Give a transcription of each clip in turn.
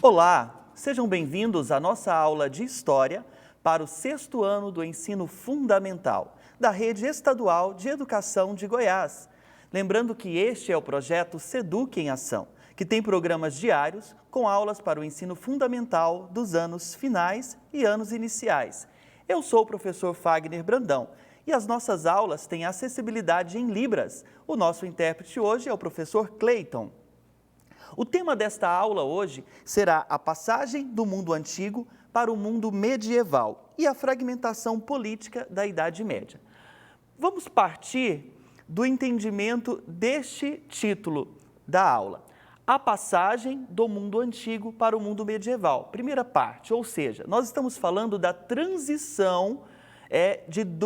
Olá, sejam bem-vindos à nossa aula de História para o 6º ano do Ensino Fundamental da Rede Estadual de Educação de Goiás. Lembrando que este é o projeto Seduc em Ação, que tem programas diários com aulas para o ensino fundamental dos anos finais e anos iniciais. Eu sou o professor Fagner Brandão e as nossas aulas têm acessibilidade em Libras. O nosso intérprete hoje é o professor Cleiton. O tema desta aula hoje será a passagem do mundo antigo para o mundo medieval e a fragmentação política da Idade Média. Vamos partir do entendimento deste título da aula, a passagem do mundo antigo para o mundo medieval. Primeira parte, ou seja, nós estamos falando da transição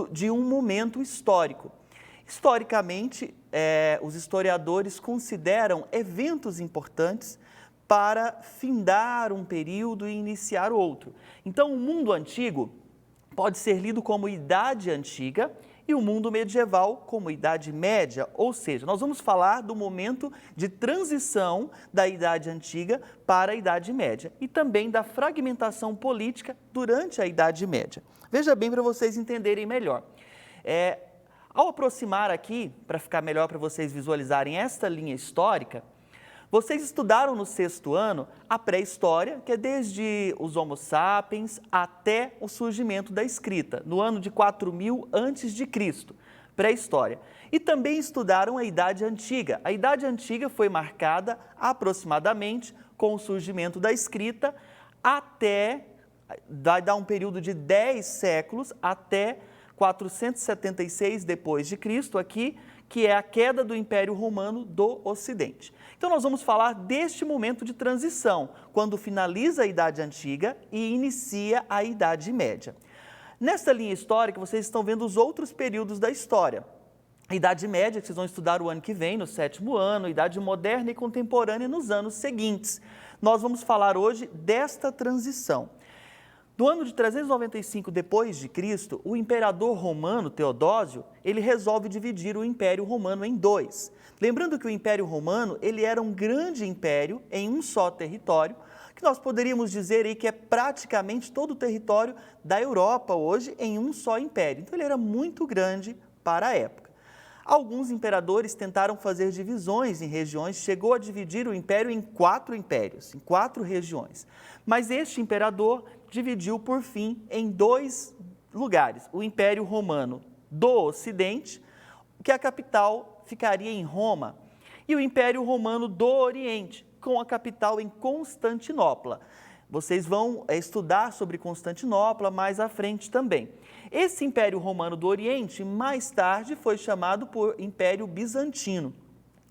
de um momento histórico. Historicamente, os historiadores consideram eventos importantes para findar um período e iniciar outro. Então, o mundo antigo pode ser lido como Idade Antiga e o mundo medieval como Idade Média, ou seja, nós vamos falar do momento de transição da Idade Antiga para a Idade Média e também da fragmentação política durante a Idade Média. Veja bem para vocês entenderem melhor. Ao aproximar aqui, para ficar melhor para vocês visualizarem esta linha histórica, vocês estudaram no 6º ano a pré-história, que é desde os Homo sapiens até o surgimento da escrita, no ano de 4000 a.C., pré-história. E também estudaram a Idade Antiga. A Idade Antiga foi marcada aproximadamente com o surgimento da escrita vai dar um período de 10 séculos até 476 depois de Cristo aqui, que é a queda do Império Romano do Ocidente. Então nós vamos falar deste momento de transição, quando finaliza a Idade Antiga e inicia a Idade Média. Nesta linha histórica, vocês estão vendo os outros períodos da história. A Idade Média, que vocês vão estudar o ano que vem, no 7º ano, Idade Moderna e Contemporânea nos anos seguintes. Nós vamos falar hoje desta transição. No ano de 395 depois de Cristo, o imperador romano Teodósio, ele resolve dividir o Império Romano em dois. Lembrando que o Império Romano, ele era um grande império em um só território, que nós poderíamos dizer aí que é praticamente todo o território da Europa hoje em um só império. Então ele era muito grande para a época. Alguns imperadores tentaram fazer divisões em regiões, chegou a dividir o império em 4 impérios, em 4 regiões. Mas este imperador dividiu, por fim, em 2 lugares. O Império Romano do Ocidente, que a capital ficaria em Roma, e o Império Romano do Oriente, com a capital em Constantinopla. Vocês vão estudar sobre Constantinopla mais à frente também. Esse Império Romano do Oriente, mais tarde, foi chamado por Império Bizantino.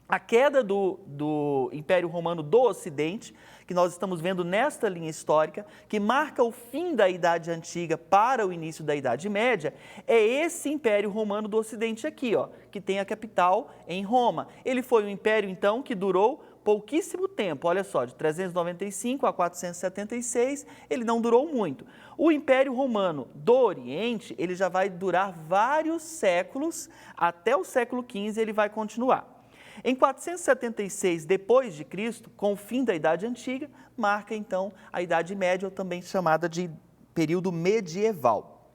A queda do Império Romano do Ocidente, que nós estamos vendo nesta linha histórica, que marca o fim da Idade Antiga para o início da Idade Média, é esse Império Romano do Ocidente aqui, ó, que tem a capital em Roma. Ele foi um império, então, que durou pouquíssimo tempo, olha só, de 395 a 476, ele não durou muito. O Império Romano do Oriente, ele já vai durar vários séculos, até o século XV ele vai continuar. Em 476 depois de Cristo, com o fim da Idade Antiga, marca então a Idade Média, ou também chamada de período medieval.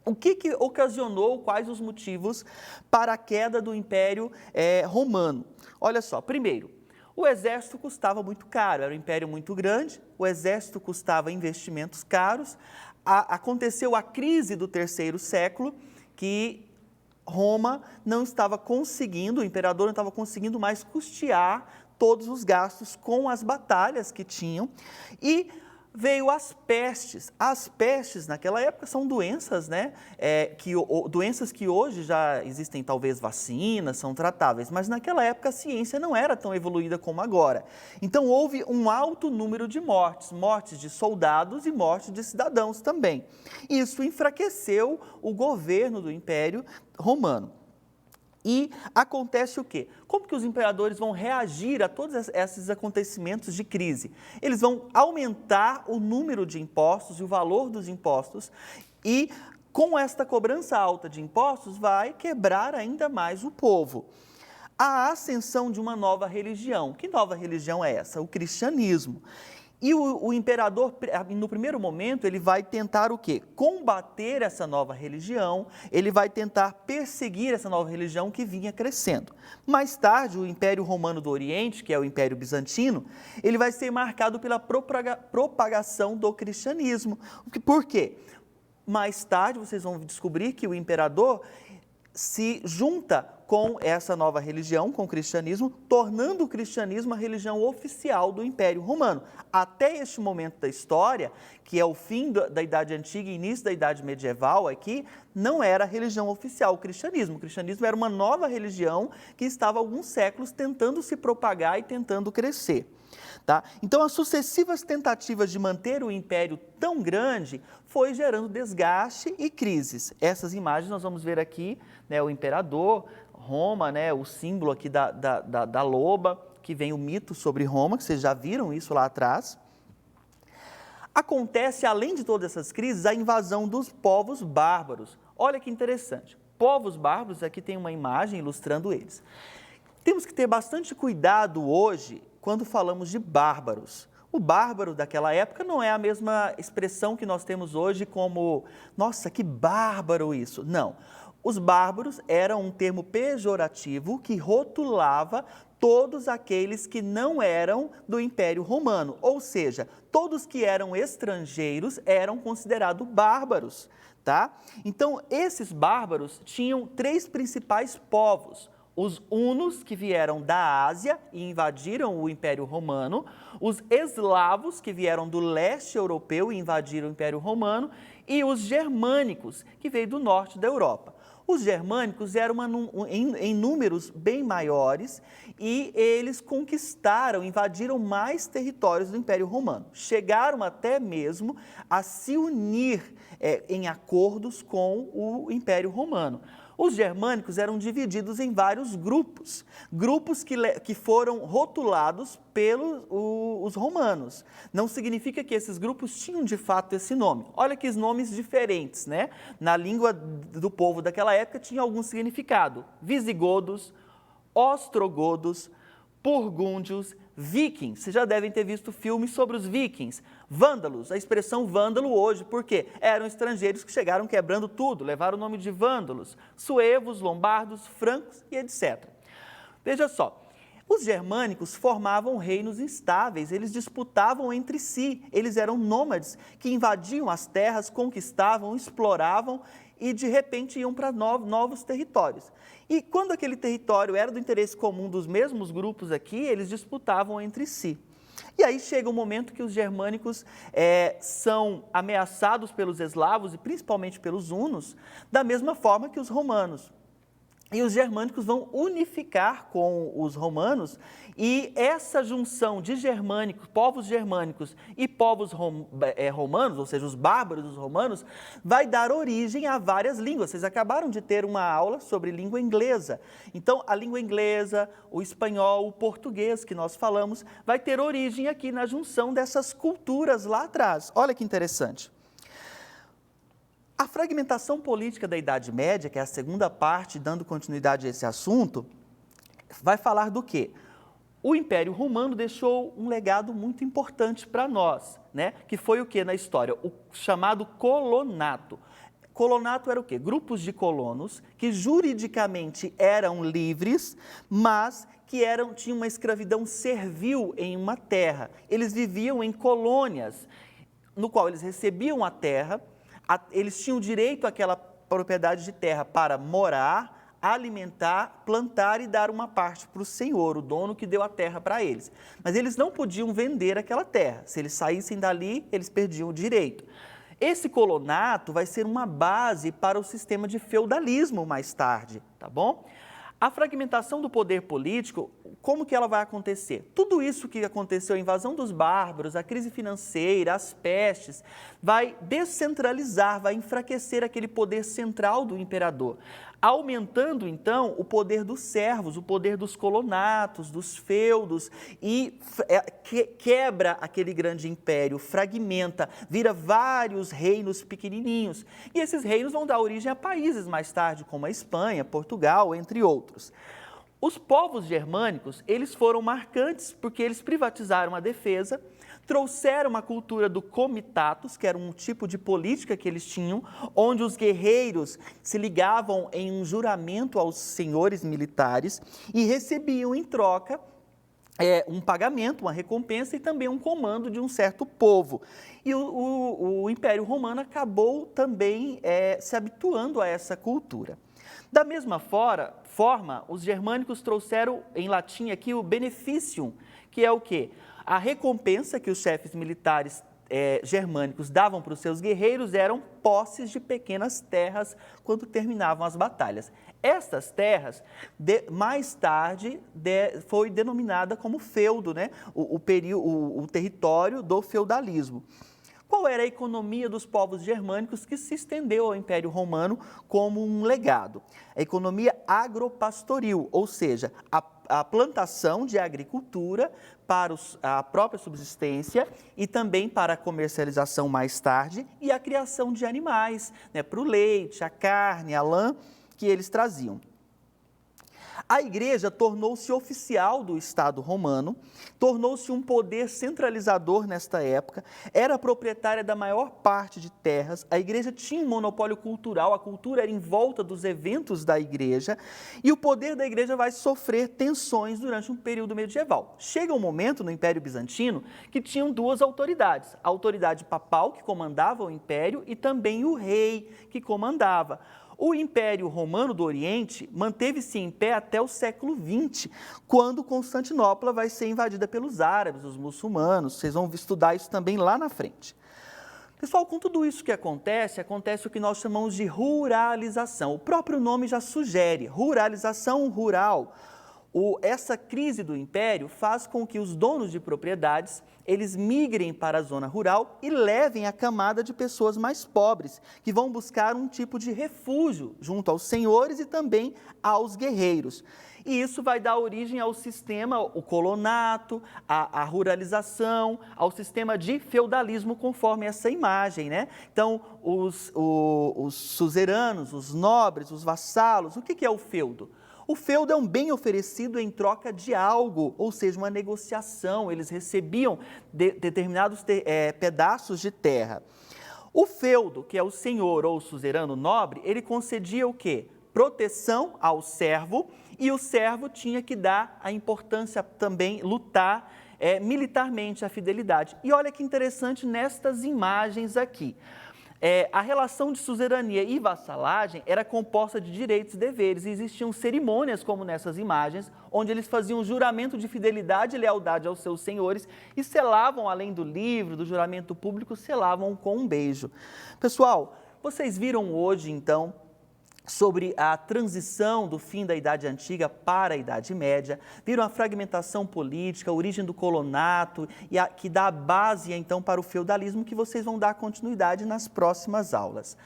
O que ocasionou, quais os motivos para a queda do Império Romano? Olha só, primeiro, o exército custava muito caro, era um império muito grande, o exército custava investimentos caros, aconteceu a crise do 3º século, que Roma não estava conseguindo, o imperador não estava conseguindo mais custear todos os gastos com as batalhas que tinham, e veio as pestes. As pestes, naquela época, são doenças, doenças que hoje já existem, talvez, vacinas, são tratáveis, mas naquela época a ciência não era tão evoluída como agora. Então, houve um alto número de mortes, mortes de soldados e mortes de cidadãos também. Isso enfraqueceu o governo do Império Romano. E acontece o quê? Como que os imperadores vão reagir a todos esses acontecimentos de crise? Eles vão aumentar o número de impostos e o valor dos impostos e, com esta cobrança alta de impostos, vai quebrar ainda mais o povo. A ascensão de uma nova religião. Que nova religião é essa? O cristianismo. E o imperador, no primeiro momento, ele vai tentar o quê? Combater essa nova religião, ele vai tentar perseguir essa nova religião que vinha crescendo. Mais tarde, o Império Romano do Oriente, que é o Império Bizantino, ele vai ser marcado pela propagação do cristianismo. Por quê? Mais tarde, vocês vão descobrir que o imperador se junta com essa nova religião, com o cristianismo, tornando o cristianismo a religião oficial do Império Romano. Até este momento da história, que é o fim da Idade Antiga e início da Idade Medieval aqui, não era a religião oficial, o cristianismo. O cristianismo era uma nova religião que estava há alguns séculos tentando se propagar e tentando crescer. Tá? Então, as sucessivas tentativas de manter o império tão grande foi gerando desgaste e crises. Essas imagens nós vamos ver aqui, né, o imperador, Roma, né, o símbolo aqui da loba, que vem o mito sobre Roma, que vocês já viram isso lá atrás. Acontece, além de todas essas crises, a invasão dos povos bárbaros. Olha que interessante. Povos bárbaros, aqui tem uma imagem ilustrando eles. Temos que ter bastante cuidado hoje quando falamos de bárbaros. O bárbaro daquela época não é a mesma expressão que nós temos hoje como, nossa, que bárbaro isso. Não. Os bárbaros eram um termo pejorativo que rotulava todos aqueles que não eram do Império Romano, ou seja, todos que eram estrangeiros eram considerados bárbaros, tá? Então, esses bárbaros tinham três principais povos: os hunos, que vieram da Ásia e invadiram o Império Romano, os eslavos, que vieram do leste europeu e invadiram o Império Romano, e os germânicos, que veio do norte da Europa. Os germânicos eram em números bem maiores e eles conquistaram, invadiram mais territórios do Império Romano. Chegaram até mesmo a se unir em acordos com o Império Romano. Os germânicos eram divididos em vários grupos que foram rotulados pelos romanos. Não significa que esses grupos tinham de fato esse nome. Olha que nomes diferentes, né? Na língua do povo daquela época tinha algum significado. Visigodos, ostrogodos, burgúndios, vikings. Vocês já devem ter visto filmes sobre os vikings. Vândalos, a expressão vândalo hoje, por quê? Eram estrangeiros que chegaram quebrando tudo, levaram o nome de vândalos, suevos, lombardos, francos e etc. Veja só, os germânicos formavam reinos instáveis, eles disputavam entre si, eles eram nômades que invadiam as terras, conquistavam, exploravam e de repente iam para novos territórios. E quando aquele território era do interesse comum dos mesmos grupos aqui, eles disputavam entre si. E aí chega um momento que os germânicos são ameaçados pelos eslavos e principalmente pelos hunos, da mesma forma que os romanos. E os germânicos vão unificar com os romanos, e essa junção de povos germânicos e povos romanos, ou seja, os bárbaros dos romanos, vai dar origem a várias línguas. Vocês acabaram de ter uma aula sobre língua inglesa. Então, a língua inglesa, o espanhol, o português que nós falamos, vai ter origem aqui na junção dessas culturas lá atrás. Olha que interessante. A fragmentação política da Idade Média, que é a segunda parte, dando continuidade a esse assunto, vai falar do quê? O Império Romano deixou um legado muito importante para nós, né? Que foi o quê na história? O chamado colonato. Colonato era o quê? Grupos de colonos que juridicamente eram livres, mas que tinham uma escravidão servil em uma terra. Eles viviam em colônias, no qual eles recebiam a terra. Eles tinham direito àquela propriedade de terra para morar, alimentar, plantar e dar uma parte para o senhor, o dono que deu a terra para eles. Mas eles não podiam vender aquela terra. Se eles saíssem dali, eles perdiam o direito. Esse colonato vai ser uma base para o sistema de feudalismo mais tarde, tá bom? A fragmentação do poder político, como que ela vai acontecer? Tudo isso que aconteceu, a invasão dos bárbaros, a crise financeira, as pestes, vai descentralizar, vai enfraquecer aquele poder central do imperador, aumentando então o poder dos servos, o poder dos colonatos, dos feudos, e quebra aquele grande império, fragmenta, vira vários reinos pequenininhos. E esses reinos vão dar origem a países mais tarde, como a Espanha, Portugal, entre outros. Os povos germânicos, eles foram marcantes porque eles privatizaram a defesa, trouxeram uma cultura do comitatus, que era um tipo de política que eles tinham, onde os guerreiros se ligavam em um juramento aos senhores militares e recebiam em troca um pagamento, uma recompensa e também um comando de um certo povo. E o Império Romano acabou também se habituando a essa cultura. Da mesma forma, os germânicos trouxeram em latim aqui o beneficium, que é o quê? A recompensa que os chefes militares germânicos davam para os seus guerreiros eram posses de pequenas terras quando terminavam as batalhas. Estas terras, mais tarde, foi denominada como feudo, né? o território do feudalismo. Qual era a economia dos povos germânicos que se estendeu ao Império Romano como um legado? A economia agropastoril, ou seja, a plantação de agricultura para a própria subsistência e também para a comercialização mais tarde e a criação de animais, né, para o leite, a carne, a lã que eles traziam. A igreja tornou-se oficial do Estado romano, tornou-se um poder centralizador nesta época, era proprietária da maior parte de terras, a igreja tinha um monopólio cultural, a cultura era em volta dos eventos da igreja e o poder da igreja vai sofrer tensões durante um período medieval. Chega um momento no Império Bizantino que tinham duas autoridades, a autoridade papal que comandava o império e também o rei que comandava. O Império Romano do Oriente manteve-se em pé até o século XX, quando Constantinopla vai ser invadida pelos árabes, os muçulmanos. Vocês vão estudar isso também lá na frente. Pessoal, com tudo isso que acontece o que nós chamamos de ruralização. O próprio nome já sugere, ruralização rural. Essa crise do império faz com que os donos de propriedades, eles migrem para a zona rural e levem a camada de pessoas mais pobres, que vão buscar um tipo de refúgio junto aos senhores e também aos guerreiros. E isso vai dar origem ao sistema, o colonato, a ruralização, ao sistema de feudalismo conforme essa imagem, né? Então, os suzeranos, os nobres, os vassalos, o que é o feudo? O feudo é um bem oferecido em troca de algo, ou seja, uma negociação. Eles recebiam determinados pedaços de terra. O feudo, que é o senhor ou o suzerano nobre, ele concedia o quê? Proteção ao servo, e o servo tinha que dar a importância também, lutar militarmente a fidelidade. E olha que interessante nestas imagens aqui. A relação de suzerania e vassalagem era composta de direitos e deveres, e existiam cerimônias como nessas imagens, onde eles faziam juramento de fidelidade e lealdade aos seus senhores e selavam, além do livro, do juramento público, selavam com um beijo. Pessoal, vocês viram hoje, então, sobre a transição do fim da Idade Antiga para a Idade Média, viram a fragmentação política, a origem do colonato, que dá a base, então, para o feudalismo, que vocês vão dar continuidade nas próximas aulas.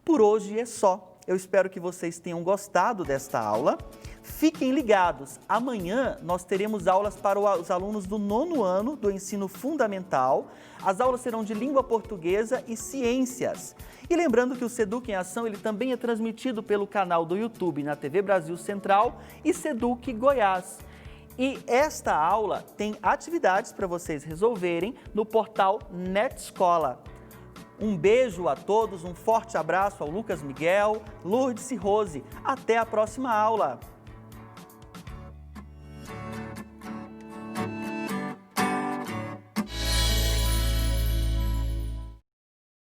Por hoje é só. Eu espero que vocês tenham gostado desta aula. Fiquem ligados, amanhã nós teremos aulas para os alunos do 9º ano do ensino fundamental. As aulas serão de língua portuguesa e ciências. E lembrando que o Seduc em Ação ele também é transmitido pelo canal do YouTube na TV Brasil Central e Seduc Goiás. E esta aula tem atividades para vocês resolverem no portal NetEscola. Um beijo a todos, um forte abraço ao Lucas Miguel, Lourdes e Rose. Até a próxima aula!